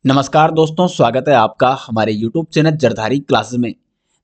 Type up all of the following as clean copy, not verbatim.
नमस्कार दोस्तों, स्वागत है आपका हमारे YouTube चैनल जरधारी क्लासेस में।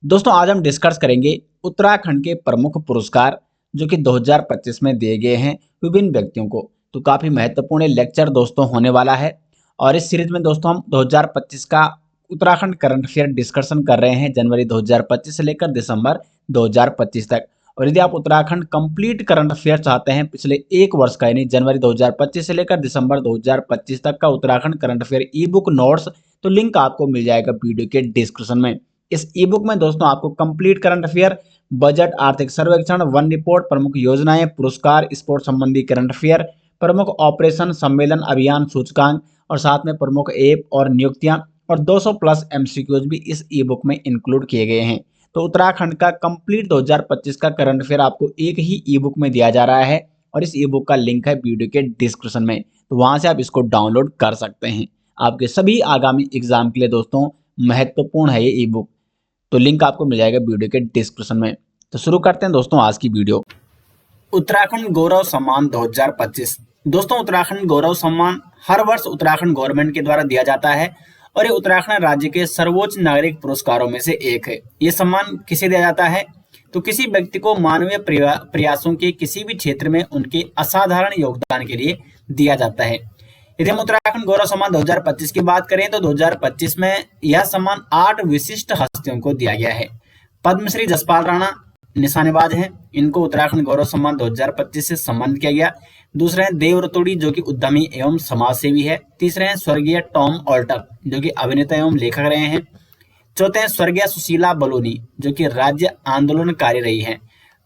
दोस्तों आज हम डिस्कस करेंगे उत्तराखंड के प्रमुख पुरस्कार जो कि 2025 में दिए गए हैं विभिन्न व्यक्तियों को। तो काफ़ी महत्वपूर्ण लेक्चर दोस्तों होने वाला है और इस सीरीज में दोस्तों हम 2025 का उत्तराखंड करंट अफेयर डिस्कशन कर रहे हैं जनवरी 2025 से लेकर दिसंबर 2025 तक। और यदि आप उत्तराखंड कंप्लीट करंट अफेयर चाहते हैं पिछले एक वर्ष का यानी जनवरी 2025 से लेकर दिसंबर 2025 तक का उत्तराखंड करंट अफेयर ई बुक नोट्स, तो लिंक आपको मिल जाएगा वीडियो के डिस्क्रिप्शन में। इस ई बुक में दोस्तों आपको कंप्लीट करंट अफेयर, बजट, आर्थिक सर्वेक्षण, वन रिपोर्ट, प्रमुख योजनाएं, पुरस्कार, स्पोर्ट्स संबंधी करंट अफेयर, प्रमुख ऑपरेशन, सम्मेलन, अभियान, सूचकांक और साथ में प्रमुख ऐप और नियुक्तियां और 200 प्लस एमसीक्यूज भी इस ई बुक में इंक्लूड किए गए हैं। तो उत्तराखंड का कंप्लीट 2025 का करंट अफेयर आपको एक ही ई बुक में दिया जा रहा है और इस ई बुक का लिंक है वीडियो के डिस्क्रिप्शन में, तो वहां से आप इसको डाउनलोड कर सकते हैं। आपके सभी आगामी एग्जाम के लिए दोस्तों महत्वपूर्ण है ये ई बुक, तो लिंक आपको मिल जाएगा वीडियो के डिस्क्रिप्शन में। तो शुरू करते हैं दोस्तों आज की वीडियो। उत्तराखंड गौरव सम्मान 2025। दोस्तों उत्तराखंड गौरव सम्मान हर वर्ष उत्तराखंड गवर्नमेंट के द्वारा दिया जाता है और ये उत्तराखंड राज्य के सर्वोच्च नागरिक पुरस्कारों में से एक है। ये सम्मान किसे दिया जाता है? तो किसी व्यक्ति को मानवीय प्रयासों के किसी भी क्षेत्र में उनके असाधारण योगदान के लिए दिया जाता है। यदि हम उत्तराखंड गौरव सम्मान 2025 की बात करें तो 2025 में यह सम्मान 8 विशिष्ट हस्तियों को दिया गया है। पद्मश्री जसपाल राणा निशानेबाज हैं, इनको उत्तराखंड गौरव सम्मान 2025 से सम्मानित किया गया। दूसरे हैं देव रतोड़ी जो कि उद्यमी एवं समाज सेवी है। तीसरे हैं स्वर्गीय टॉम ऑल्टर जो कि अभिनेता एवं लेखक रहे हैं। चौथे हैं स्वर्गीय सुशीला बलूनी जो कि राज्य आंदोलनकारी रही हैं।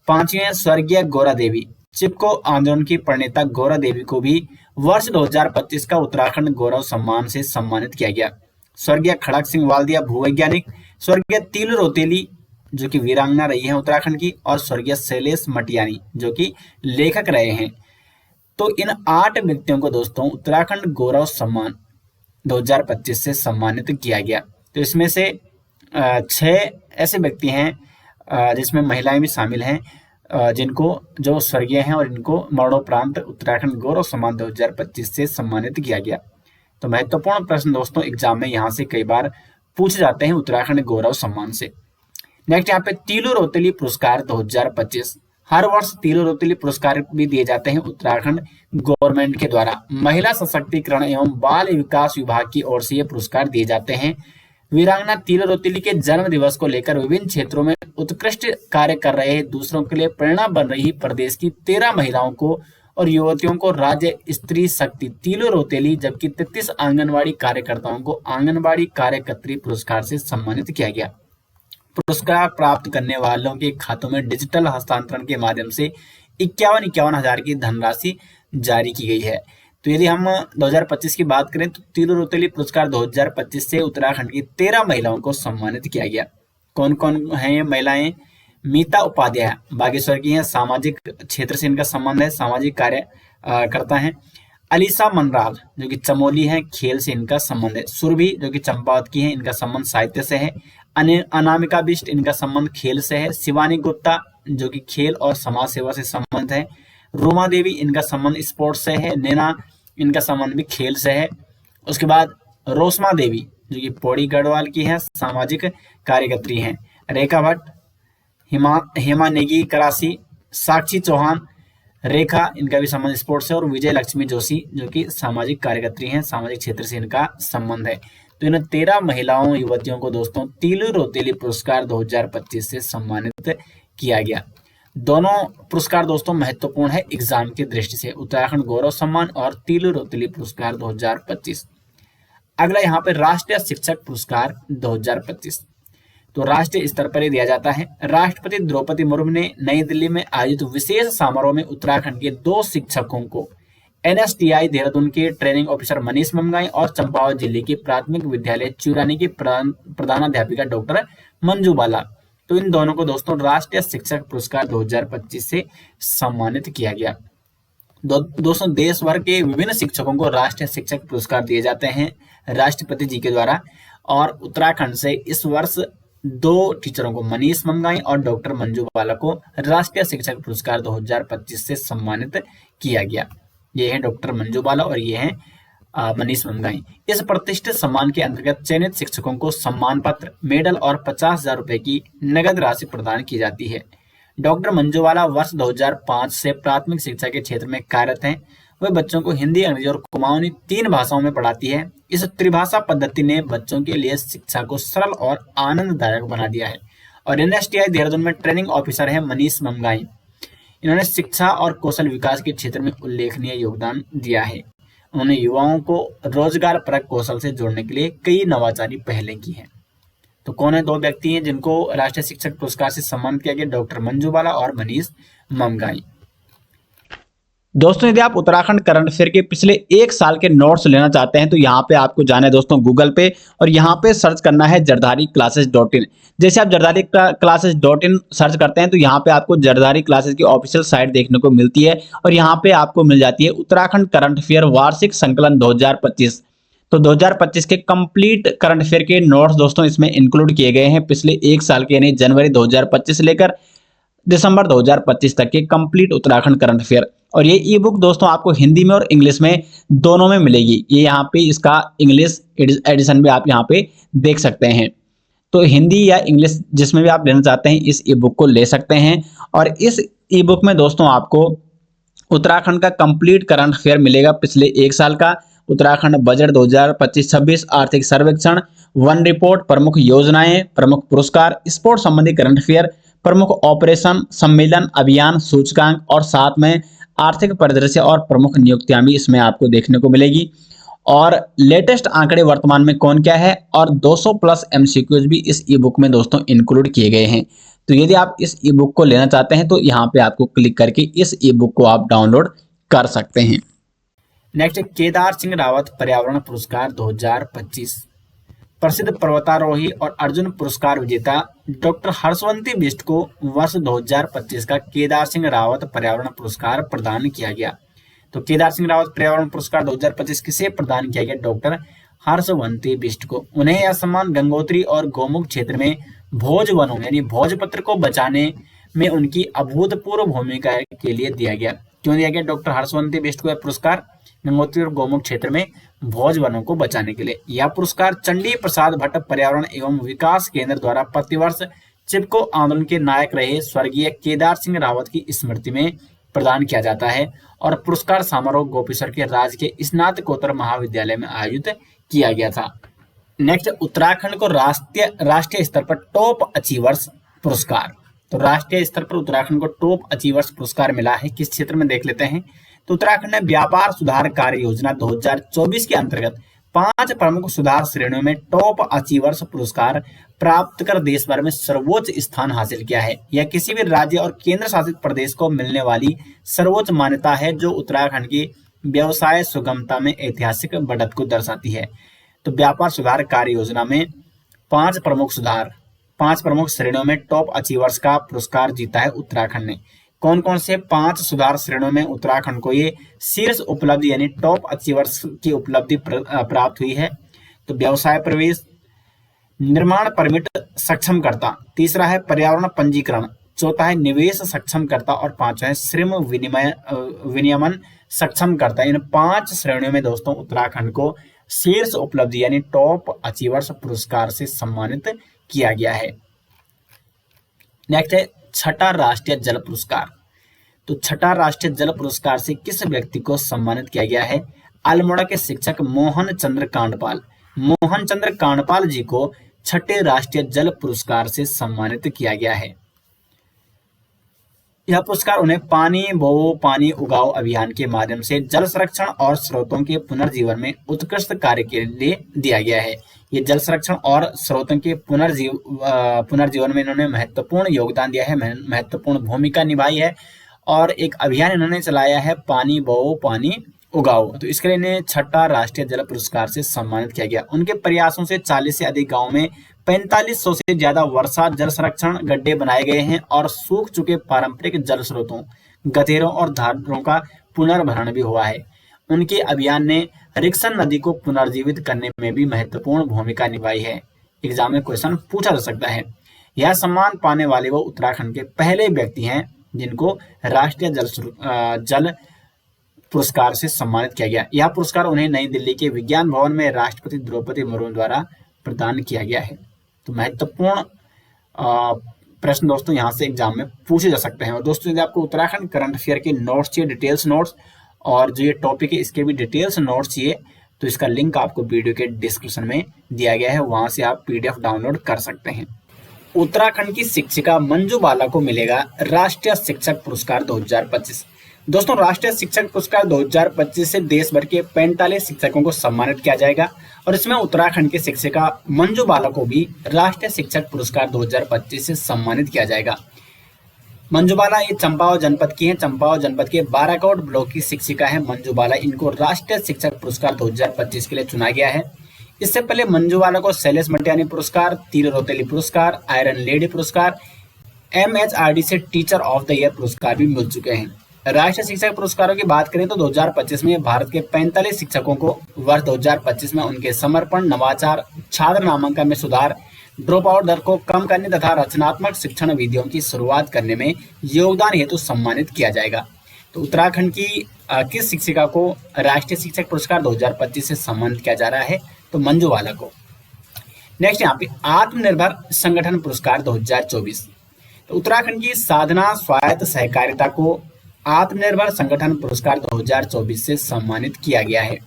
पांचवी हैं स्वर्गीय गौरा देवी, चिपको आंदोलन की प्रणेता गौरा देवी को भी वर्ष 2025 का उत्तराखंड गौरव सम्मान से सम्मानित किया गया। स्वर्गीय खड़क सिंह वाल्दिया भूवैज्ञानिक, स्वर्गीय तिल रोतेली जो कि वीरांगना रही है उत्तराखंड की, और स्वर्गीय शैलेश मटियानी जो कि लेखक रहे हैं। तो इन 8 व्यक्तियों को दोस्तों उत्तराखंड गौरव सम्मान 2025 से सम्मानित किया गया। तो इसमें से 6 ऐसे व्यक्ति हैं जिसमें महिलाएं भी शामिल हैं, जिनको जो स्वर्गीय हैं और इनको मरणोपरांत उत्तराखंड गौरव सम्मान 2025 से सम्मानित किया गया। तो महत्वपूर्ण प्रश्न दोस्तों एग्जाम में यहाँ से कई बार पूछे जाते हैं उत्तराखंड गौरव सम्मान से। नेक्स्ट यहाँ पे तीलू रोतेली पुरस्कार 2025। हर वर्ष तीलू रोतेली पुरस्कार भी दिए जाते हैं उत्तराखंड गवर्नमेंट के द्वारा। महिला सशक्तिकरण एवं बाल विकास विभाग की ओर से ये पुरस्कार दिए जाते हैं। वीरांगना तीलू रोतेली के जन्म दिवस को लेकर विभिन्न क्षेत्रों में उत्कृष्ट कार्य कर रहे, दूसरों के लिए प्रेरणा बन रही प्रदेश की 13 महिलाओं को और युवतियों को राज्य स्त्री शक्ति तीलू रोतेली जबकि 33 आंगनबाड़ी कार्यकर्ताओं को आंगनबाड़ी कार्यकर्त्री पुरस्कार से सम्मानित किया गया। पुरस्कार प्राप्त करने वालों के खातों में डिजिटल हस्तांतरण के माध्यम से 51 हजार की धनराशि जारी की गई है। तो यदि हम 2025 की बात करें तो तीलू रोतेली पुरस्कार 2025 से उत्तराखंड की 13 महिलाओं को सम्मानित किया गया। कौन कौन है ये महिलाएं? मीता उपाध्याय बागेश्वर की हैं, सामाजिक क्षेत्र से इनका संबंध है, सामाजिक कार्य करता है। अलीसा मनराल जो कि चमोली है, खेल से इनका संबंध है। सुरभि जो कि चंपावत की है, इनका संबंध साहित्य से है। अनामिका बिष्ट इनका संबंध खेल से है। शिवानी गुप्ता जो कि खेल और समाज सेवा से संबंध है। रोमा देवी इनका संबंध स्पोर्ट्स से है। नैना इनका संबंध भी खेल से है। उसके बाद रोशमा देवी जो कि पौड़ी गढ़वाल की है, सामाजिक कार्यकर्त्री हैं। रेखा भट्ट, हेमा नेगी करासी, साक्षी चौहान, रेखा इनका भी संबंध स्पोर्ट्स से, और विजय लक्ष्मी जोशी जो कि सामाजिक कार्यकर्त्री हैं, सामाजिक क्षेत्र से इनका संबंध है। तो इन 13 महिलाओं युवतियों को दोस्तों तीलू रोतेली पुरस्कार 2025 से सम्मानित किया गया। दोनों पुरस्कार दोस्तों महत्वपूर्ण है एग्जाम की दृष्टि से, उत्तराखंड गौरव सम्मान और तीलू रोतेली पुरस्कार 2025। अगला यहाँ पे राष्ट्रीय शिक्षक पुरस्कार 2025। तो राष्ट्रीय स्तर पर ही दिया जाता है। राष्ट्रपति द्रौपदी मुर्मू ने नई दिल्ली में आयोजित विशेष समारोह में उत्तराखंड के 2 शिक्षकों को एनएसटीआई देहरादून के ट्रेनिंग ऑफिसर मनीष मंगाई और चंपावत जिले के प्राथमिक विद्यालय चुरानी की प्रधानाध्यापिका डॉक्टर मंजू बाला, तो इन दोनों को दोस्तों राष्ट्रीय शिक्षक पुरस्कार 2025 से सम्मानित किया गया। दोस्तों देश भर के विभिन्न शिक्षकों को राष्ट्रीय शिक्षक पुरस्कार दिए जाते हैं राष्ट्रपति जी के द्वारा, और उत्तराखंड से इस वर्ष 2 टीचरों को, मनीष मंगाई और डॉक्टर मंजू बाला को राष्ट्रीय शिक्षक पुरस्कार 2025 से सम्मानित किया गया। ये है डॉक्टर मंजू बाला और ये है मनीष मंगाई। इस प्रतिष्ठित सम्मान के अंतर्गत चयनित शिक्षकों को सम्मान पत्र, मेडल और 50,000 रुपए की नगद राशि प्रदान की जाती है। डॉक्टर मंजूवाला वर्ष 2005 से प्राथमिक शिक्षा के क्षेत्र में कार्यरत हैं। वह बच्चों को हिंदी, अंग्रेजी और कुमाऊनी 3 भाषाओं में पढ़ाती है। इस त्रिभाषा पद्धति ने बच्चों के लिए शिक्षा को सरल और आनंददायक बना दिया है। और एनएसटीआई देहरादून में ट्रेनिंग ऑफिसर है मनीष मंगाई। इन्होंने शिक्षा और कौशल विकास के क्षेत्र में उल्लेखनीय योगदान दिया है। उन्होंने युवाओं को रोजगार परक कौशल से जोड़ने के लिए कई नवाचारी पहलें की हैं। तो कौन है 2 व्यक्ति हैं जिनको राष्ट्रीय शिक्षक पुरस्कार से सम्मानित किया गया? डॉक्टर मंजूबाला और मनीष मंगाई। दोस्तों यदि आप उत्तराखंड करंट अफेयर के पिछले 1 साल के नोट्स लेना चाहते हैं तो यहाँ पे आपको जाना है दोस्तों गूगल पे, और यहाँ पे सर्च करना है jardari-classes.in। जैसे आप jardari-classes.in सर्च करते हैं तो यहाँ पे आपको जरदारी क्लासेस की ऑफिशियल साइट देखने को मिलती है, और यहाँ पे आपको मिल जाती है उत्तराखंड करंट अफेयर वार्षिक संकलन 2025। तो 2025 के कंप्लीट करंट अफेयर के नोट्स दोस्तों इसमें इंक्लूड किए गए हैं पिछले 1 साल के, यानी जनवरी 2025 से लेकर दिसंबर 2025 तक के कंप्लीट उत्तराखंड करंट अफेयर। और ये ई बुक दोस्तों आपको हिंदी में और इंग्लिश में दोनों में मिलेगी। ये यहाँ पे इसका इंग्लिश एडिशन भी आप यहाँ पे देख सकते हैं। तो हिंदी या इंग्लिश जिसमें भी आप लेना चाहते हैं इस ई बुक को ले सकते हैं। और इस ई बुक में दोस्तों आपको उत्तराखंड का कंप्लीट करंट अफेयर मिलेगा पिछले 1 साल का, उत्तराखंड बजट 2025-26, आर्थिक सर्वेक्षण, वन रिपोर्ट, प्रमुख योजनाएं, प्रमुख पुरस्कार, स्पोर्ट्स संबंधी करंट अफेयर, प्रमुख ऑपरेशन, सम्मेलन, अभियान, सूचकांक, और साथ में आर्थिक परिदृश्य और प्रमुख नियुक्तियां भी इसमें आपको देखने को मिलेगी। और लेटेस्ट आंकड़े वर्तमान में कौन क्या है, और 200 प्लस एमसीक्यूज भी इस ई बुक में दोस्तों इंक्लूड किए गए हैं। तो यदि आप इस ई बुक को लेना चाहते हैं तो यहाँ पे आपको क्लिक करके इस ई बुक को आप डाउनलोड कर सकते हैं। नेक्स्ट, केदार सिंह रावत पर्यावरण पुरस्कार 2025। प्रसिद्ध पर्वतारोही और अर्जुन पुरस्कार विजेता डॉक्टर हर्षवंती बिष्ट को वर्ष 2025 का केदार सिंह रावत पर्यावरण पुरस्कार प्रदान किया गया। तो केदार सिंह रावत पर्यावरण पुरस्कार 2025 किसे प्रदान किया गया? डॉक्टर हर्षवंती बिष्ट को। उन्हें यह सम्मान गंगोत्री और गौमुख क्षेत्र में भोज वनों यानी भोजपत्र को बचाने में उनकी अभूतपूर्व भूमिका के लिए दिया गया। क्यों दिया गया डॉक्टर हर्षवंती बिष्ट को यह पुरस्कार? गंगोत्री और गौमुख क्षेत्र में भोज वनों को बचाने के लिए। यह पुरस्कार चंडी प्रसाद भट्ट पर्यावरण एवं विकास केंद्र द्वारा प्रतिवर्ष चिपको आंदोलन के नायक रहे स्वर्गीय केदार सिंह रावत की स्मृति में प्रदान किया जाता है, और पुरस्कार समारोह गोपेश्वर के राजकीय स्नातकोत्तर महाविद्यालय में आयोजित किया गया था। नेक्स्ट, उत्तराखंड को राष्ट्रीय स्तर पर टॉप अचीवर्स पुरस्कार। तो राष्ट्रीय स्तर पर उत्तराखंड को टॉप अचीवर्स पुरस्कार मिला है किस क्षेत्र में देख लेते हैं। तो उत्तराखंड ने व्यापार सुधार कार्य योजना 2024 के अंतर्गत 5 प्रमुख सुधार श्रेणियों में टॉप अचीवर्स पुरस्कार प्राप्त कर देश भर में सर्वोच्च स्थान हासिल किया है। यह किसी भी राज्य और केंद्र शासित प्रदेश को मिलने वाली सर्वोच्च मान्यता है जो उत्तराखंड की व्यवसाय सुगमता में ऐतिहासिक बढ़त को दर्शाती है। तो व्यापार सुधार कार्य योजना में 5 प्रमुख श्रेणियों में टॉप अचीवर्स का पुरस्कार जीता है उत्तराखंड ने। कौन कौन से 5 सुधार श्रेणियों में उत्तराखंड को ये शीर्ष उपलब्धि यानी टॉप अचीवर्स की उपलब्धि प्राप्त हुई है? तो व्यवसाय प्रवेश, निर्माण परमिट सक्षम करता, तीसरा है पर्यावरण पंजीकरण, चौथा है निवेश सक्षम करता, और 5वां है श्रम विनियमन सक्षम करता। इन 5 श्रेणियों में दोस्तों उत्तराखंड को शीर्ष उपलब्धि यानी टॉप अचीवर्स पुरस्कार से सम्मानित किया गया है। नेक्स्ट है छठा राष्ट्रीय जल पुरस्कार। तो छठा राष्ट्रीय जल पुरस्कार से किस व्यक्ति को सम्मानित किया गया है? अल्मोड़ा के शिक्षक मोहन चंद्र कांडपाल जी को छठे राष्ट्रीय जल पुरस्कार से सम्मानित किया गया है। यह पुरस्कार उन्हें पानी बो पानी उगाओ अभियान के माध्यम से जल संरक्षण और स्रोतों के पुनर्जीवन में उत्कृष्ट कार्य के लिए दिया गया है। ये जल संरक्षण और स्रोतों के पुनर्जीवन में इन्होंने महत्वपूर्ण योगदान दिया है, महत्वपूर्ण भूमिका निभाई है, और एक अभियान इन्होंने चलाया है पानी बो पानी उगाओ। तो इसके लिए इन्हें छठा राष्ट्रीय जल पुरस्कार से सम्मानित किया गया। उनके प्रयासों से 40 से अधिक गाँव में 4500 से ज्यादा वर्षा जल संरक्षण गड्ढे बनाए गए हैं, और सूख चुके पारंपरिक जल स्रोतों, गधेरों और धारों का पुनर्भरण भी हुआ है। उनके अभियान ने रिक्सन नदी को पुनर्जीवित करने में भी महत्वपूर्ण भूमिका निभाई है। एग्जाम में क्वेश्चन पूछा जा सकता है। यह सम्मान पाने वाले वो उत्तराखंड के पहले व्यक्ति हैं जिनको राष्ट्रीय जल पुरस्कार से सम्मानित किया गया। यह पुरस्कार उन्हें नई दिल्ली के विज्ञान भवन में राष्ट्रपति द्रौपदी मुर्मू द्वारा प्रदान किया गया है। तो महत्वपूर्ण प्रश्न दोस्तों यहाँ से एग्जाम में पूछे जा सकते हैं। और दोस्तों यदि आपको उत्तराखंड करंट अफेयर के नोट्स चाहिए, डिटेल्स नोट्स, और जो ये टॉपिक है इसके भी डिटेल्स नोट्स चाहिए, तो इसका लिंक आपको वीडियो के डिस्क्रिप्शन में दिया गया है, वहां से आप पीडीएफ डाउनलोड कर सकते हैं। उत्तराखंड की शिक्षिका मंजू बाला को मिलेगा राष्ट्रीय शिक्षक पुरस्कार 2025। दोस्तों राष्ट्रीय शिक्षक पुरस्कार 2025 से देश भर के 45 शिक्षकों को सम्मानित किया जाएगा और इसमें उत्तराखंड की शिक्षिका मंजू बाला को भी राष्ट्रीय शिक्षक पुरस्कार 2025 से सम्मानित किया जाएगा। मंजू बाला ये चंपावत जनपद की हैं। चंपावत जनपद के बाराकोट ब्लॉक की शिक्षिका है मंजू बाला। इनको राष्ट्रीय शिक्षक पुरस्कार 2025 के लिए चुना गया है। इससे पहले मंजू बाला को शैलेश मटियानी पुरस्कार, तीर रोतेली पुरस्कार, आयरन लेडी पुरस्कार, MHRD से टीचर ऑफ द ईयर पुरस्कार भी मिल चुके हैं। राष्ट्रीय शिक्षक पुरस्कारों की बात करें तो 2025 में भारत के 45 शिक्षकों को वर्ष 2025 में उनके समर्पण, नवाचार, छात्र नामांकन में सुधार, ड्रॉप आउट दर को कम करने तथा रचनात्मक शिक्षण विधियों की शुरुआत करने में योगदान हेतु सम्मानित किया जाएगा। तो उत्तराखंड की किस शिक्षिका को राष्ट्रीय शिक्षक पुरस्कार 2025 से सम्मानित किया जा रहा है? तो मंजू बाला को। नेक्स्ट यहाँ पे आत्मनिर्भर संगठन पुरस्कार 2024। तो उत्तराखंड की साधना स्वायत्त सहकारिता को आत्मनिर्भर संगठन पुरस्कार 2024 से सम्मानित किया गया है।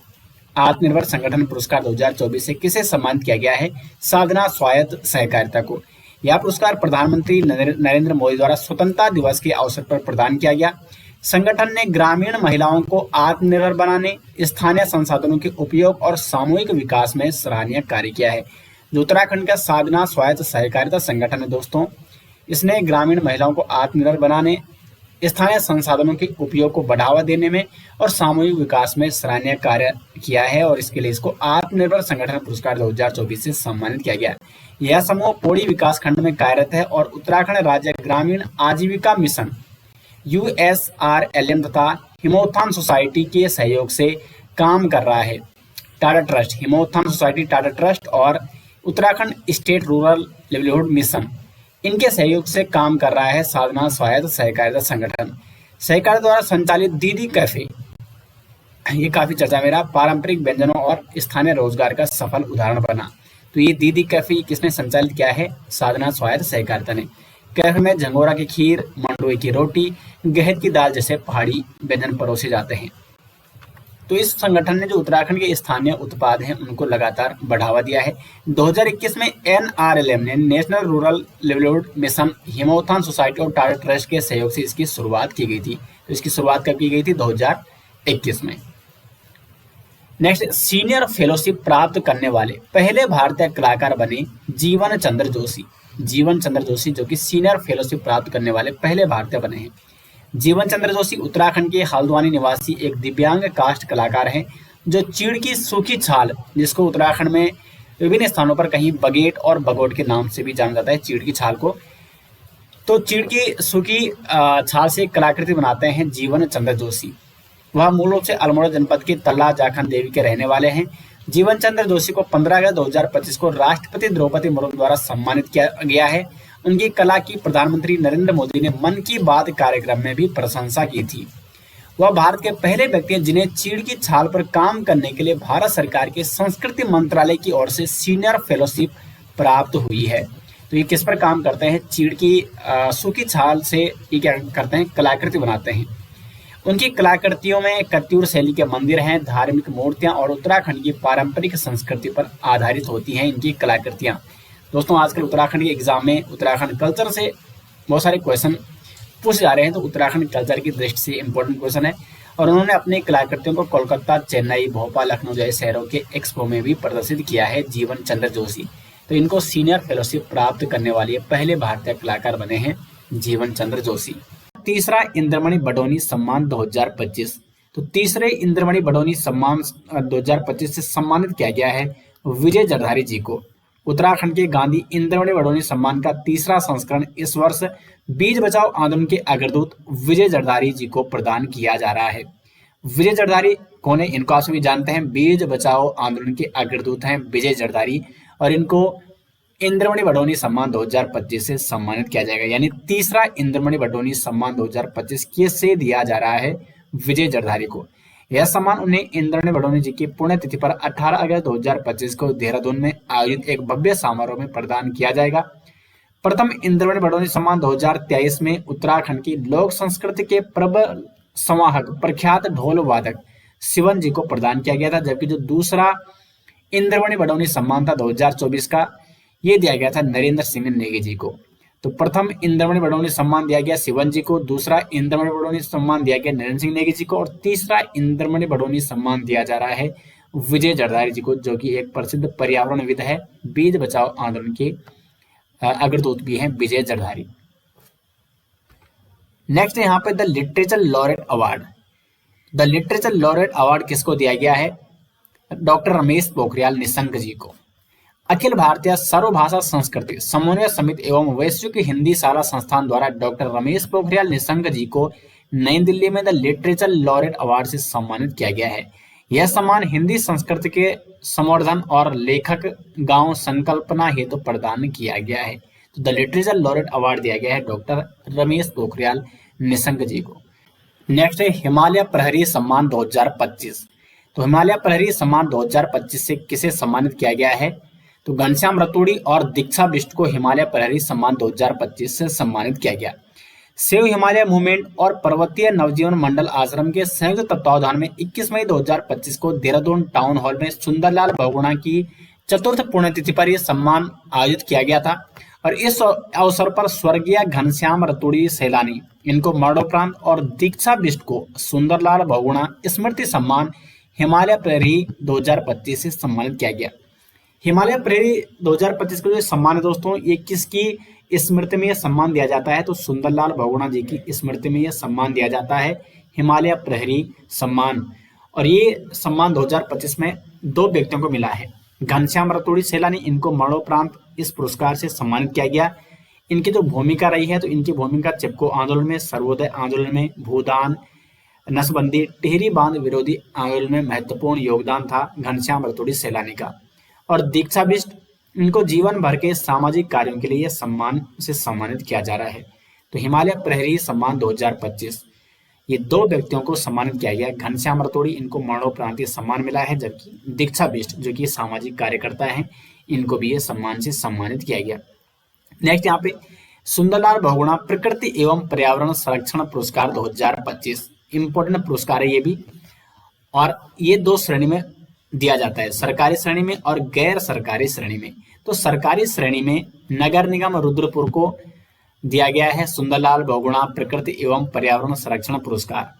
आत्मनिर्भर संगठन पुरस्कार 2024 से किसे सम्मानित किया गया है? साधना स्वायत्त सहकारिता को। यह पुरस्कार प्रधानमंत्री नरेंद्र मोदी द्वारा स्वतंत्रता दिवस के अवसर पर प्रदान किया गया। संगठन ने ग्रामीण महिलाओं को आत्मनिर्भर बनाने, स्थानीय संसाधनों के उपयोग और सामूहिक विकास में सराहनीय कार्य किया है। जो उत्तराखंड का साधना स्वायत्त सहकारिता संगठन है दोस्तों, इसने ग्रामीण महिलाओं को आत्मनिर्भर बनाने, स्थानीय संसाधनों के उपयोग को बढ़ावा देने में और सामूहिक विकास में सराहनीय कार्य किया है और इसके लिए इसको आत्मनिर्भर संगठन पुरस्कार 2024 से सम्मानित किया गया। यह समूह पौड़ी विकास खंड में कार्यरत है और उत्तराखंड राज्य ग्रामीण आजीविका मिशन USRLM तथा हिमोत्थान सोसाइटी के सहयोग से काम कर रहा है। Tata trust, Himotthan society, Tata trust और Uttarakhand state rural livelihood mission, इनके सहयोग से काम कर रहा है साधना स्वायत्त सहकारिता संगठन। सहकार द्वारा संचालित दीदी कैफे, ये काफी चर्चा मेरा, पारंपरिक व्यंजनों और स्थानीय रोजगार का सफल उदाहरण बना। तो ये दीदी कैफे किसने संचालित किया है? साधना स्वायत्त सहकारिता ने। कैफे में झंगोरा की खीर, मंडुए की रोटी, गहत की दाल जैसे पहाड़ी व्यंजन परोसे जाते हैं। तो इस संगठन ने जो उत्तराखंड के स्थानीय उत्पाद हैं उनको लगातार बढ़ावा दिया है। 2021 में NRLM ने national rural livelihood mission, Himotthan society और टाटा ट्रस्ट के सहयोग से इसकी शुरुआत की गई थी। तो इसकी शुरुआत कब की गई थी? 2021 में। नेक्स्ट, सीनियर फेलोशिप प्राप्त करने वाले पहले भारतीय कलाकार बने जीवन चंद्र जोशी। जीवन चंद्र जोशी जो कि सीनियर फेलोशिप प्राप्त करने वाले पहले भारतीय बने हैं। जीवन चंद्र जोशी उत्तराखंड के हल्द्वानी निवासी एक दिव्यांग कास्ट कलाकार हैं जो चीड़ की सूखी छाल, जिसको उत्तराखंड में विभिन्न स्थानों पर कहीं बगेट और बगोट के नाम से भी जाना जाता है चीड़ की छाल को। तो चीड़ की सूखी छाल से कलाकृति बनाते हैं जीवन चंद्र जोशी। वह मूल रूप से अल्मोड़ा जनपद के तल्ला जाखन देवी के रहने वाले हैं। जीवन चंद्र जोशी को 15 अगस्त 2025 को राष्ट्रपति द्रौपदी मुर्मू द्वारा सम्मानित किया गया है। उनकी कला की प्रधानमंत्री नरेंद्र मोदी ने मन की बात कार्यक्रम में भी प्रशंसा की थी। वह भारत के पहले व्यक्ति हैं जिन्हें चीड़ की छाल पर काम करने के लिए भारत सरकार के संस्कृति मंत्रालय की ओर से सीनियर फेलोशिप प्राप्त हुई है। तो ये किस पर काम करते हैं? चीड़ की सूखी छाल से ये क्या करते हैं? कलाकृति बनाते हैं। उनकी कलाकृतियों में कत्यूर शैली के मंदिर हैं, धार्मिक मूर्तियां और उत्तराखंड की पारंपरिक संस्कृति पर आधारित होती हैं इनकी कलाकृतियां। दोस्तों आजकल उत्तराखंड के एग्जाम में उत्तराखंड कल्चर से बहुत सारे क्वेश्चन पूछे जा रहे हैं, तो उत्तराखंड कल्चर की दृष्टि से इंपॉर्टेंट क्वेश्चन है। और उन्होंने अपनी कलाकृतियों को कोलकाता, चेन्नई, भोपाल, लखनऊ जैसे शहरों के एक्सपो में भी प्रदर्शित किया है जीवन चंद्र जोशी। तो इनको सीनियर फेलोशिप प्राप्त करने वाले पहले भारतीय कलाकार बने हैं जीवन चंद्र जोशी। तीसरा, इंद्रमणि बडोनी सम्मान 2025। तो तीसरे इंद्रमणि बडोनी सम्मान 2025 से सम्मानित किया गया है विजय जरधारी जी को। उत्तराखंड के गांधी इंद्रमणि बडोनी सम्मान का तीसरा संस्करण इस वर्ष बीज बचाओ आंदोलन के अग्रदूत विजय जरधारी जी को प्रदान किया जा रहा है। विजय जरधारी कौन है? इनको आप सभी जानते हैं, बीज बचाओ आंदोलन के अग्रदूत हैं विजय जरधारी, और इनको इंद्रमणि बडोनी सम्मान 2025 से सम्मानित किया जाएगा। यानी तीसरा इंद्रमणि बडोनी सम्मान 2025 से दिया जा रहा है विजय जरधारी को। यह सम्मान उन्हें इंद्राणी बडोनी जी की पुण्यतिथि पर 18 अगस्त 2025 को देहरादून में आयोजित एक भव्य समारोह में प्रदान किया जाएगा। प्रथम इंद्राणी बडोनी सम्मान 2023 में उत्तराखंड की लोक संस्कृति के प्रबल संवाहक प्रख्यात ढोल वादक शिवन जी को प्रदान किया गया था, जबकि जो दूसरा इंद्राणी बडोनी सम्मान था 2024 का, ये दिया गया था नरेंद्र सिंह नेगी जी को। तो प्रथम इंद्राणी बडोनी सम्मान दिया गया शिवन जी को, दूसरा इंद्राणी बडोनी सम्मान दिया गया नरेंद्र सिंह नेगी जी को, और तीसरा इंद्राणी बडोनी सम्मान दिया जा रहा है विजय जरदारी जी को, जो कि एक प्रसिद्ध पर्यावरणविद है, बीज बचाओ आंदोलन के अग्रदूत भी हैं विजय जरदारी। नेक्स्ट यहाँ पे the literature laureate award. The literature laureate award किसको दिया गया है? डॉक्टर रमेश पोखरियाल निशंक जी को। अखिल भारतीय सर्वभाषा संस्कृति समन्वय समिति एवं वैश्विक हिंदी शाला संस्थान द्वारा डॉक्टर रमेश पोखरियाल निशंक जी को नई दिल्ली में द लिटरेचर लॉरेट अवार्ड से सम्मानित किया गया है। यह सम्मान हिंदी संस्कृति के संवर्धन और लेखक गांव संकल्पना हेतु प्रदान किया गया है। तो द लिटरेचर लॉरेट अवार्ड दिया गया है डॉक्टर रमेश पोखरियाल निशंक जी को। नेक्स्ट है हिमालय प्रहरी सम्मान 2025। तो हिमालय प्रहरी सम्मान 2025 से किसे सम्मानित किया गया है? तो घनश्याम रतूड़ी और दीक्षा बिष्ट को हिमालय प्रहरी सम्मान 2025 से सम्मानित किया गया। सेव हिमालय मूवमेंट और पर्वतीय नवजीवन मंडल आश्रम के संयुक्त तत्वावधान में 21 मई 2025 को देहरादून टाउन हॉल में सुंदरलाल बहुगुणा की चतुर्थ पुण्यतिथि पर यह सम्मान आयोजित किया गया था, और इस अवसर पर स्वर्गीय घनश्याम रतूड़ी सैलानी इनको मरणोपरांत और दीक्षा बिष्ट को सुंदरलाल बहुगुणा स्मृति सम्मान हिमालय प्रहरी 2025 से सम्मानित किया गया। हिमालय प्रहरी 2025 का जो सम्मान है दोस्तों, ये किसकी स्मृति में यह सम्मान दिया जाता है? तो सुंदरलाल बहुगुणा जी की स्मृति में यह सम्मान दिया जाता है, हिमालय प्रहरी सम्मान। और ये सम्मान 2025 में 2 व्यक्तियों को मिला है। घनश्याम रतूड़ी सैलानी, इनको मरणोपरांत इस पुरस्कार से सम्मानित किया गया। इनकी जो भूमिका रही है, तो इनकी भूमिका चिपको आंदोलन में, सर्वोदय आंदोलन में, भूदान, नसबंदी, टिहरी बांध विरोधी आंदोलन में महत्वपूर्ण योगदान था घनश्याम रतूड़ी सैलानी का। और दीक्षा बिष्ट, इनको जीवन भर के सामाजिक कार्यों के लिए यह सम्मान से सम्मानित किया जा रहा है। तो हिमालय प्रहरी सम्मान 2025 ये 2 व्यक्तियों को सम्मानित किया गया। घनश्याम रतूड़ी, इनको मरणोपरांत सम्मान मिला है, जबकि दीक्षा बिष्ट जो कि सामाजिक कार्यकर्ता हैं, इनको भी ये सम्मान से सम्मानित किया गया। नेक्स्ट यहाँ पे सुंदरलाल बहुगुणा प्रकृति एवं पर्यावरण संरक्षण पुरस्कार 2025 इंपॉर्टेंट पुरस्कार है ये भी, और ये 2 श्रेणी में दिया जाता है, सरकारी श्रेणी में और गैर सरकारी श्रेणी में। तो सरकारी श्रेणी में नगर निगम रुद्रपुर को दिया गया है सुंदरलाल बहुगुणा प्रकृति एवं पर्यावरण संरक्षण पुरस्कार,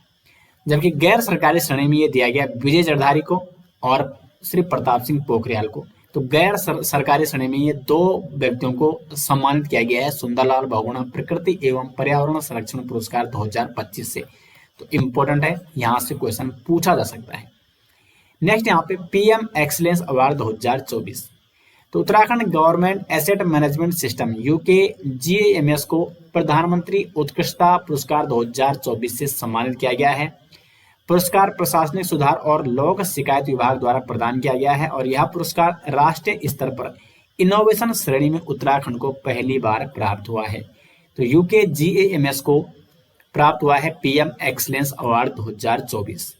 जबकि गैर सरकारी श्रेणी में ये दिया गया विजय जरधारी को और श्री प्रताप सिंह पोखरियाल को। तो गैर सरकारी श्रेणी में ये 2 व्यक्तियों को सम्मानित किया गया है सुंदरलाल बहुगुणा प्रकृति एवं पर्यावरण संरक्षण पुरस्कार 2025 से। तो इम्पोर्टेंट है, यहाँ से क्वेश्चन पूछा जा सकता है। नेक्स्ट यहाँ पे पीएम एक्सीलेंस अवार्ड 2024। तो Uttarakhand government asset management system UKGAMS को प्रधानमंत्री उत्कृष्टता पुरस्कार 2024 से सम्मानित किया गया है। पुरस्कार प्रशासनिक सुधार और लोक शिकायत विभाग द्वारा प्रदान किया गया है, और यह पुरस्कार राष्ट्रीय स्तर पर इनोवेशन श्रेणी में उत्तराखंड को पहली बार प्राप्त हुआ है। तो UKGAMS को प्राप्त हुआ है पीएम एक्सीलेंस अवार्ड 2024।